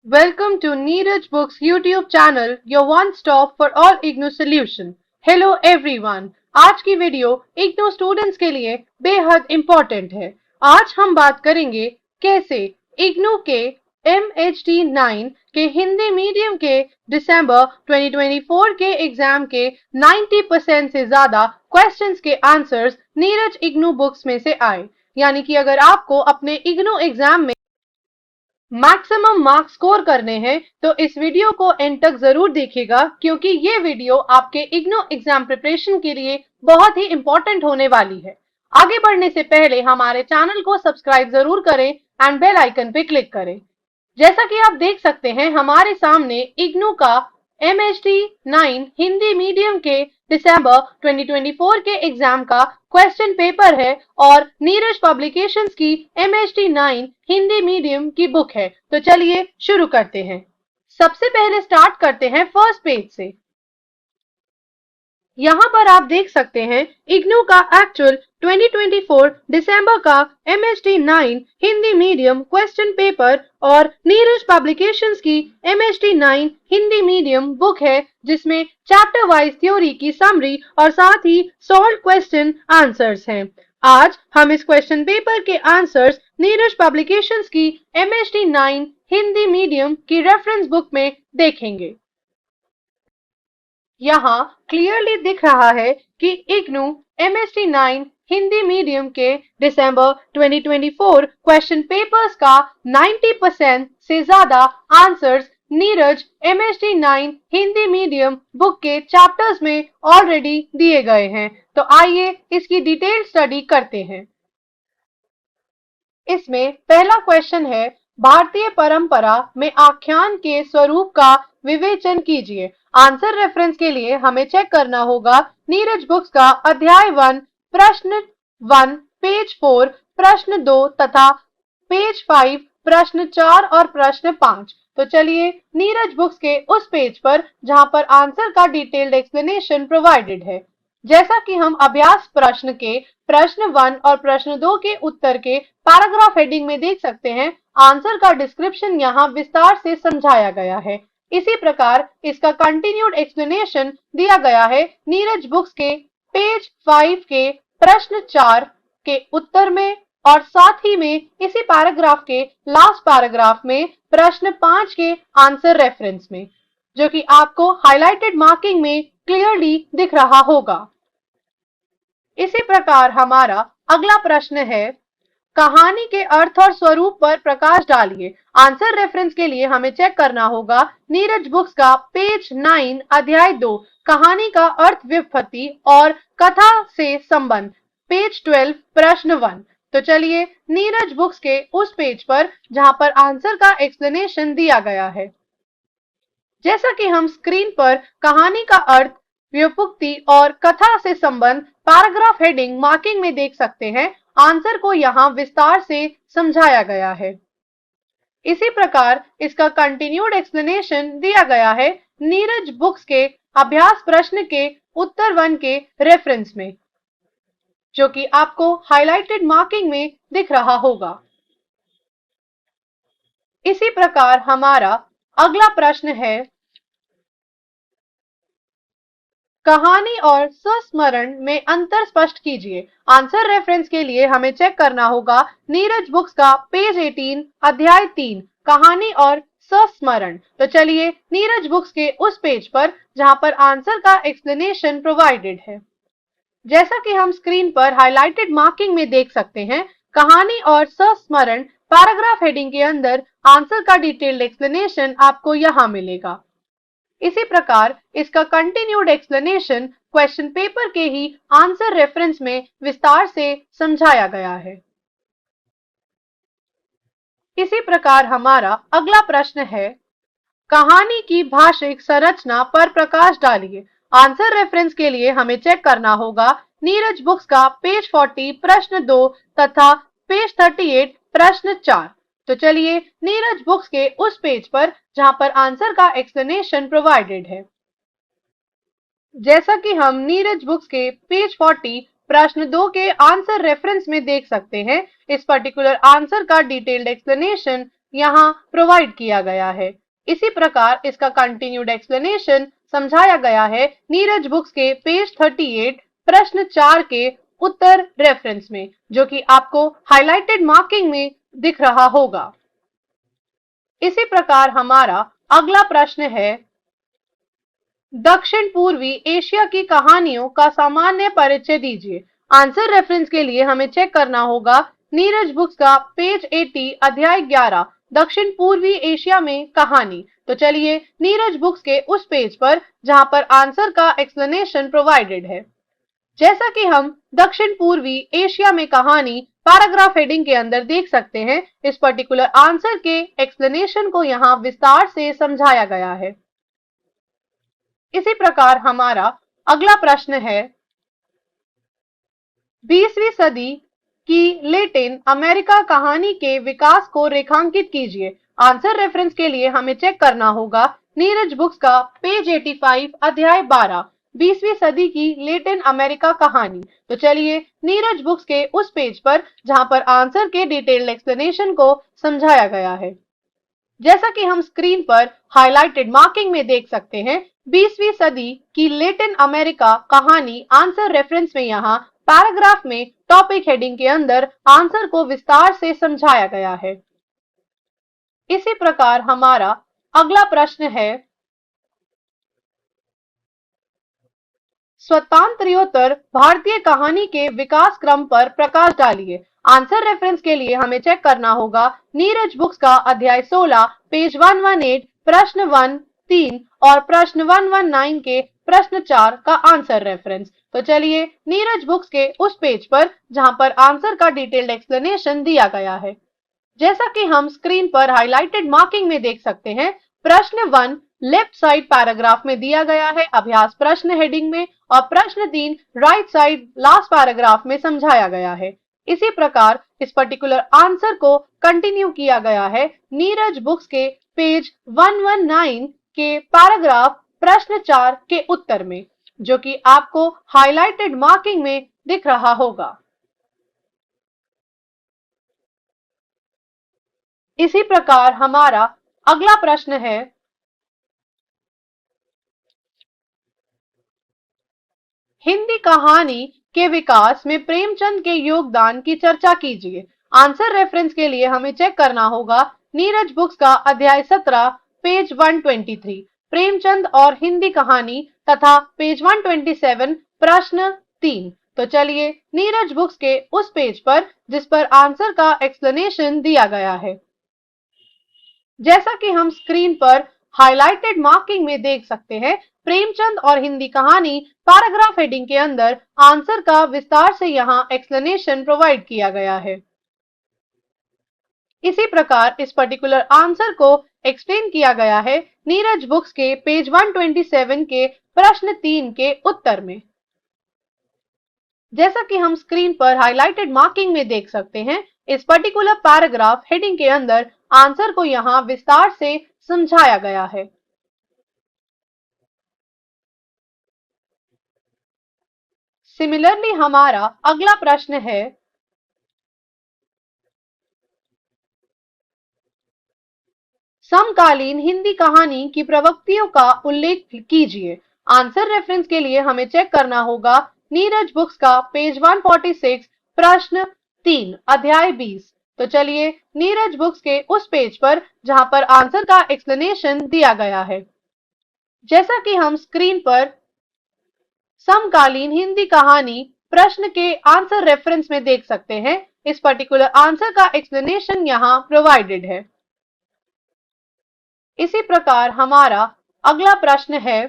Welcome to Neeraj Books YouTube channel, your one stop for all IGNOU solution. Hello everyone. आज की video IGNOU students के लिए बेहद important है। आज हम बात करेंगे कैसे IGNOU के MHD9 के हिंदी मीडियम के दिसंबर 2024 के एग्जाम के 90% से ज्यादा क्वेश्चंस के आंसर्स नीरज IGNOU बुक्स में से आए। यानी कि अगर आपको अपने IGNOU एग्जाम में मैक्सिमम मार्क्स स्कोर करने हैं तो इस वीडियो को एंड तक जरूर देखिएगा, क्योंकि ये वीडियो आपके इग्नू एग्जाम प्रिपरेशन के लिए बहुत ही इंपॉर्टेंट होने वाली है। आगे बढ़ने से पहले हमारे चैनल को सब्सक्राइब जरूर करें एंड बेल आइकन पे क्लिक करें। जैसा कि आप देख सकते हैं हमारे सामने इग्नू का MHD9 हिंदी मीडियम के दिसंबर 2024 के एग्जाम का क्वेश्चन पेपर है और नीरज पब्लिकेशंस की MHD9 हिंदी मीडियम की बुक है। तो चलिए शुरू करते हैं। सबसे पहले स्टार्ट करते हैं फर्स्ट पेज से। यहाँ पर आप देख सकते हैं इग्नू का एक्चुअल 2024 दिसंबर का MHD9 Hindi medium question paper और नीरज पब्लिकेशंस की MHD9 हिंदी मीडियम बुक है, जिसमें चैप्टर वाइज थ्योरी की समरी और साथ ही सॉल्व क्वेश्चन आंसर्स हैं। आज हम इस क्वेश्चन पेपर के आंसर्स नीरज पब्लिकेशंस की MHD9 हिंदी मीडियम की रेफरेंस बुक में देखेंगे। यहाँ क्लियरली दिख रहा है कि इग्नू MHD9 हिंदी मीडियम के दिसंबर 2024 क्वेश्चन पेपर्स का 90% से ज्यादा answers Neeraj MHD9 Hindi medium book के चैप्टर्स में ऑलरेडी दिए गए हैं। तो आइए इसकी डिटेल स्टडी करते हैं। इसमें पहला क्वेश्चन है, भारतीय परंपरा में आख्यान के स्वरूप का विवेचन कीजिए। आंसर रेफरेंस के लिए हमें चेक करना होगा नीरज बुक्स का अध्याय 1 प्रश्न 1 पेज 4 प्रश्न 2 तथा पेज 5 प्रश्न 4 और प्रश्न 5। तो चलिए नीरज बुक्स के उस पेज पर जहां पर आंसर का डिटेल्ड एक्सप्लेनेशन प्रोवाइडेड है। जैसा कि हम अभ्यास प्रश्न के प्रश्न 1 और प्रश्न 2 के उत्तर के पैराग्राफ हेडिंग में देख सकते हैं, आंसर का डिस्क्रिप्शन यहाँ विस्तार से समझाया गया है। इसी प्रकार इसका कंटिन्यूड एक्सप्लेनेशन दिया गया है नीरज बुक्स के पेज 5 के प्रश्न 4 के उत्तर में और साथ ही में इसी पैराग्राफ के लास्ट पैराग्राफ में प्रश्न 5 के आंसर रेफरेंस में, जो कि आपको हाईलाइटेड मार्किंग में क्लियरली दिख रहा होगा। इसी प्रकार हमारा अगला प्रश्न है, कहानी के अर्थ और स्वरूप पर प्रकाश डालिए। आंसर रेफरेंस के लिए हमें चेक करना होगा नीरज बुक्स का पेज 9 अध्याय 2 कहानी का अर्थ व्युत्पत्ति और कथा से संबंध पेज 12 प्रश्न 1। तो चलिए नीरज बुक्स के उस पेज पर जहां पर आंसर का एक्सप्लेनेशन दिया गया है। जैसा कि हम स्क्रीन पर कहानी का अर्थ व्युत्पत्ति और कथा से संबंध पैराग्राफ हेडिंग मार्किंग में देख सकते हैं, आंसर को यहाँ विस्तार से समझाया गया है। इसी प्रकार इसका कंटिन्यूड एक्सप्लेनेशन दिया गया है नीरज बुक्स के अभ्यास प्रश्न के उत्तर 1 के रेफरेंस में, जो कि आपको हाईलाइटेड मार्किंग में दिख रहा होगा। इसी प्रकार हमारा अगला प्रश्न है, कहानी और संस्मरण में अंतर स्पष्ट कीजिए। आंसर रेफरेंस के लिए हमें चेक करना होगा नीरज बुक्स का पेज 18 अध्याय 3 कहानी और संस्मरण। तो चलिए नीरज बुक्स के उस पेज पर जहां पर आंसर का एक्सप्लेनेशन प्रोवाइडेड है। जैसा कि हम स्क्रीन पर हाईलाइटेड मार्किंग में देख सकते हैं, कहानी और संस्मरण पैराग्राफ हेडिंग के अंदर आंसर का डिटेल्ड एक्सप्लेनेशन आपको यहाँ मिलेगा। इसी प्रकार इसका कंटिन्यूड एक्सप्लेनेशन क्वेश्चन पेपर के ही आंसर रेफरेंस में विस्तार से समझाया गया है। इसी प्रकार हमारा अगला प्रश्न है, कहानी की भाषिक संरचना पर प्रकाश डालिए। आंसर रेफरेंस के लिए हमें चेक करना होगा नीरज बुक्स का पेज 40 प्रश्न 2 तथा पेज 38 प्रश्न 4। तो चलिए नीरज बुक्स के उस पेज पर जहां पर आंसर का एक्सप्लेनेशन प्रोवाइडेड है। जैसा कि हम नीरज बुक्स के पेज 40 प्रश्न 2 के आंसर रेफरेंस में देख सकते हैं, इस पर्टिकुलर आंसर का डिटेल्ड एक्सप्लेनेशन यहाँ प्रोवाइड किया गया है। इसी प्रकार इसका कंटिन्यूड एक्सप्लेनेशन समझाया गया है नीरज बुक्स के पेज 38 प्रश्न 4 के उत्तर रेफरेंस में, जो कि आपको हाइलाइटेड मार्किंग में दिख रहा होगा। इसी प्रकार हमारा अगला प्रश्न है, दक्षिण पूर्वी एशिया की कहानियों का सामान्य परिचय दीजिए। आंसर रेफरेंस के लिए हमें चेक करना होगा नीरज बुक्स का पेज 80 अध्याय 11 दक्षिण पूर्वी एशिया में कहानी। तो चलिए नीरज बुक्स के उस पेज पर जहां पर आंसर का एक्सप्लेनेशन प्रोवाइडेड है। जैसा कि हम दक्षिण पूर्वी एशिया में कहानी पैराग्राफ हेडिंग के अंदर देख सकते हैं, इस पर्टिकुलर आंसर के एक्सप्लेनेशन को यहाँ विस्तार से समझाया गया है। इसी प्रकार हमारा अगला प्रश्न है, 20वीं सदी की लैटिन अमेरिका कहानी के विकास को रेखांकित कीजिए। आंसर रेफरेंस के लिए हमें चेक करना होगा नीरज बुक्स का पेज 85 अध्याय 12 20वीं सदी की लैटिन अमेरिका कहानी। तो चलिए नीरज बुक्स के उस पेज पर जहां पर आंसर के डिटेल्ड एक्सप्लेनेशन को समझाया गया है। जैसा कि हम स्क्रीन पर हाइलाइटेड मार्किंग में देख सकते हैं, 20वीं सदी की लैटिन अमेरिका कहानी आंसर रेफरेंस में यहाँ पैराग्राफ में टॉपिक हेडिंग के अंदर आंसर को विस्तार से समझाया गया है। इसी प्रकार हमारा अगला प्रश्न है, स्वतंत्रोत्तर भारतीय कहानी के विकास क्रम पर प्रकाश डालिए। आंसर रेफरेंस के लिए हमें चेक करना होगा नीरज बुक्स का अध्याय 16 पेज 118 प्रश्न 1 3 और प्रश्न 119 के प्रश्न 4 का आंसर रेफरेंस। तो चलिए नीरज बुक्स के उस पेज पर जहां पर आंसर का डिटेल्ड एक्सप्लेनेशन दिया गया है। जैसा कि हम स्क्रीन पर हाइलाइटेड मार्किंग में देख सकते हैं, प्रश्न 1 लेफ्ट साइड पैराग्राफ में दिया गया है अभ्यास प्रश्न हेडिंग में, और प्रश्न 3 राइट साइड लास्ट पैराग्राफ में समझाया गया है। इसी प्रकार इस पर्टिकुलर आंसर को कंटिन्यू किया गया है नीरज बुक्स के पेज 119 के पैराग्राफ प्रश्न 4 के उत्तर में, जो कि आपको हाइलाइटेड मार्किंग में दिख रहा होगा। इसी प्रकार हमारा अगला प्रश्न है, हिंदी कहानी के विकास में प्रेमचंद के योगदान की चर्चा कीजिए। आंसर रेफरेंस के लिए हमें चेक करना होगा नीरज बुक्स का अध्याय 17 पेज 123 प्रेमचंद और हिंदी कहानी तथा पेज 127 प्रश्न 3। तो चलिए नीरज बुक्स के उस पेज पर जिस पर आंसर का एक्सप्लेनेशन दिया गया है। जैसा कि हम स्क्रीन पर हाइलाइटेड मार्किंग में देख सकते हैं, प्रेमचंद और हिंदी कहानी पैराग्राफ हेडिंग के अंदर आंसर का विस्तार से यहाँ एक्सप्लेनेशन प्रोवाइड किया गया है। इसी प्रकार इस पर्टिकुलर आंसर को एक्सप्लेन किया गया है नीरज बुक्स के पेज 127 के प्रश्न 3 के उत्तर में। जैसा कि हम स्क्रीन पर हाइलाइटेड मार्किंग में देख सकते हैं, इस पर्टिकुलर पैराग्राफ हेडिंग के अंदर आंसर को यहाँ विस्तार से समझाया गया है। सिमिलरली हमारा अगला प्रश्न है, समकालीन हिंदी कहानी की प्रवृत्तियों का उल्लेख कीजिए। आंसर रेफरेंस के लिए हमें चेक करना होगा नीरज बुक्स का पेज 146 प्रश्न 3 अध्याय 20। तो चलिए नीरज बुक्स के उस पेज पर जहां पर आंसर का एक्सप्लेनेशन दिया गया है। जैसा कि हम स्क्रीन पर समकालीन हिंदी कहानी प्रश्न के आंसर रेफरेंस में देख सकते हैं, इस पर्टिकुलर आंसर का एक्सप्लेनेशन यहाँ प्रोवाइडेड है। इसी प्रकार हमारा अगला प्रश्न है,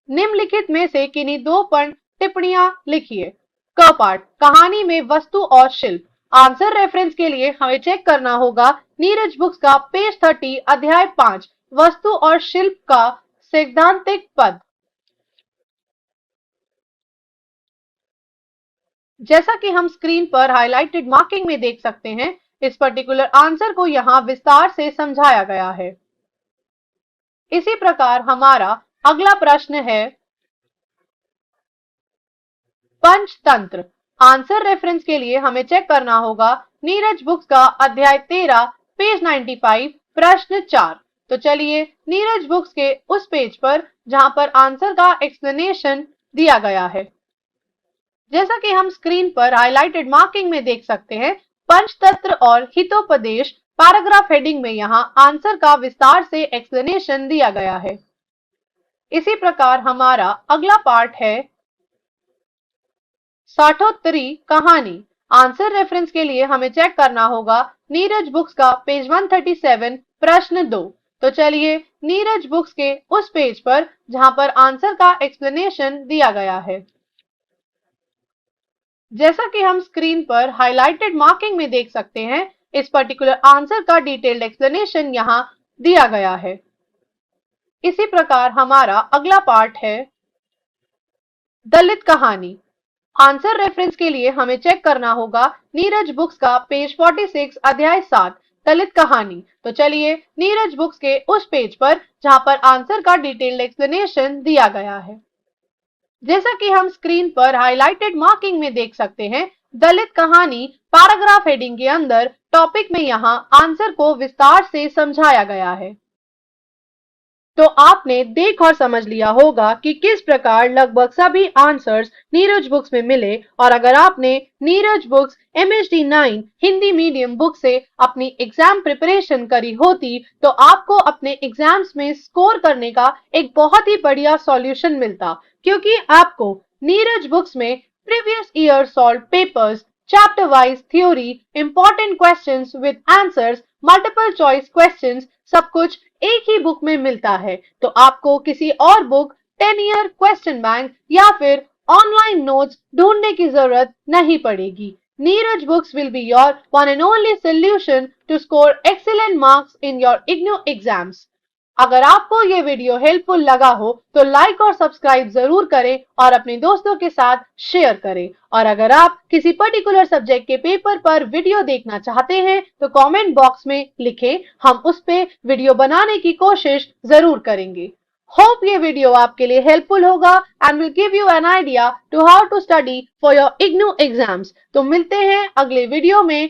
निम्नलिखित में से किन्हीं दो पर टिप्पणियां लिखिए। क पार्ट कहानी में वस्तु और शिल्प। आंसर रेफरेंस के लिए हमें चेक करना होगा नीरज बुक्स का पेज 30 अध्याय 5 वस्तु और शिल्प का सैद्धांतिक पद। जैसा कि हम स्क्रीन पर हाइलाइटेड मार्किंग में देख सकते हैं, इस पर्टिकुलर आंसर को यहाँ विस्तार से समझाया गया है। इसी प्रकार हमारा अगला प्रश्न है, पंचतंत्र। आंसर रेफरेंस के लिए हमें चेक करना होगा नीरज बुक्स का अध्याय 13 पेज 95 प्रश्न 4। तो चलिए नीरज बुक्स के उस पेज पर जहां पर आंसर का एक्सप्लेनेशन दिया गया है। जैसा कि हम स्क्रीन पर हाइलाइटेड मार्किंग में देख सकते हैं, पंचतंत्र और हितोपदेश पैराग्राफ हेडिंग में यहाँ आंसर का विस्तार से एक्सप्लेनेशन दिया गया है। इसी प्रकार हमारा अगला पार्ट है साठोत्तरी कहानी। आंसर रेफरेंस के लिए हमें चेक करना होगा नीरज बुक्स का पेज 137 प्रश्न 2। तो चलिए नीरज बुक्स के उस पेज पर जहां पर आंसर का एक्सप्लेनेशन दिया गया है। जैसा कि हम स्क्रीन पर हाइलाइटेड मार्किंग में देख सकते हैं, इस पर्टिकुलर आंसर का डिटेल्ड एक्सप्लेनेशन यहाँ दिया गया है। इसी प्रकार हमारा अगला पार्ट है दलित कहानी। आंसर रेफरेंस के लिए हमें चेक करना होगा नीरज बुक्स का पेज 46 अध्याय 7 दलित कहानी। तो चलिए नीरज बुक्स के उस पेज पर जहां पर आंसर का डिटेल्ड एक्सप्लेनेशन दिया गया है। जैसा कि हम स्क्रीन पर हाइलाइटेड मार्किंग में देख सकते हैं, दलित कहानी पैराग्राफ हेडिंग के अंदर टॉपिक में यहाँ आंसर को विस्तार से समझाया गया है। तो आपने देख और समझ लिया होगा कि किस प्रकार लगभग सभी आंसर्स नीरज बुक्स में मिले। और अगर आपने Neeraj books MHD 9 Hindi medium book से अपनी एग्जाम प्रिपरेशन करी होती तो आपको अपने एग्जाम्स में स्कोर करने का एक बहुत ही बढ़िया सॉल्यूशन मिलता, क्योंकि आपको नीरज बुक्स में previous year solve papers, chapter wise theory, important questions with answers, multiple choice questions सब कुछ एक ही बुक में मिलता है। तो आपको किसी और बुक, 10 ईयर क्वेश्चन बैंक या फिर ऑनलाइन नोट्स ढूंढने की जरूरत नहीं पड़ेगी। Neeraj books will be your one and only solution to score excellent marks in your IGNOU exams। अगर आपको ये वीडियो हेल्पफुल लगा हो तो लाइक और सब्सक्राइब जरूर करें और अपने दोस्तों के साथ शेयर करें। और अगर आप किसी पर्टिकुलर सब्जेक्ट के पेपर पर वीडियो देखना चाहते हैं तो कमेंट बॉक्स में लिखें, हम उस पे वीडियो बनाने की कोशिश जरूर करेंगे। होप ये वीडियो आपके लिए हेल्पफुल होगा and will give you an idea to how to study for your IGNOU exams. तो मिलते हैं अगले वीडियो में।